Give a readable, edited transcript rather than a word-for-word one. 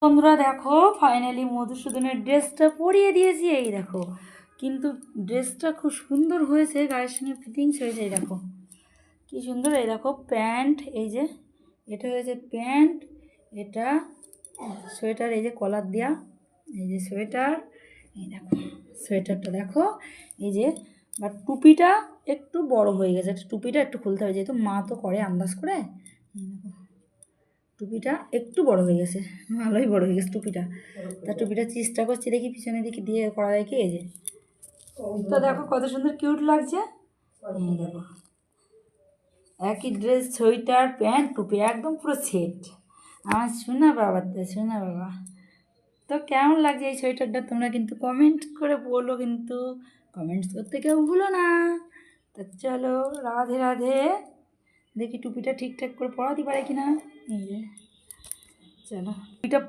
বন্ধুরা দেখো, ফাইনালি মধুসূদনের ড্রেসটা পরিয়ে দিয়েছি। এই দেখো, কিন্তু ড্রেসটা খুব সুন্দর হয়েছে, গায়ের সঙ্গে ফিটিংস হয়েছে। এই দেখো কি সুন্দর। এই দেখো প্যান্ট, এই যে এটা হয়েছে প্যান্ট, এটা সোয়েটার, এই যে কলার দেওয়া, এই যে সোয়েটার। এই দেখো সোয়েটারটা দেখো, এই যে বাট টুপিটা একটু বড় হয়ে গেছে, টুপিটা একটু খুলতে হবে, যেহেতু মা তো করে আন্দাজ করে। এই দেখো টুপিটা একটু বড় হয়ে গেছে, ভালোই বড় হয়ে গেছে টুপিটা। তা টুপিটা চেষ্টা করছি, দেখি পিছনের দিকে দিয়ে করা যায় কি। এই যে তো দেখো কত সুন্দর কিউট লাগছে। এই দেখো একই ড্রেস, সোয়েটার প্যান্ট টুপি, একদম পুরো সেট। আমার শোনা বাবা, শোনা বাবা। তো কেমন লাগছে এই সোয়েটারটা তোমরা কিন্তু কমেন্ট করে বলো, কিন্তু কমেন্টস করতে কেউ ভুলো না। তা চলো, রাধে রাধে। দেখি টুপিটা ঠিকঠাক করে পরাতে পারে কিনা। এই যে চলো টুপিটা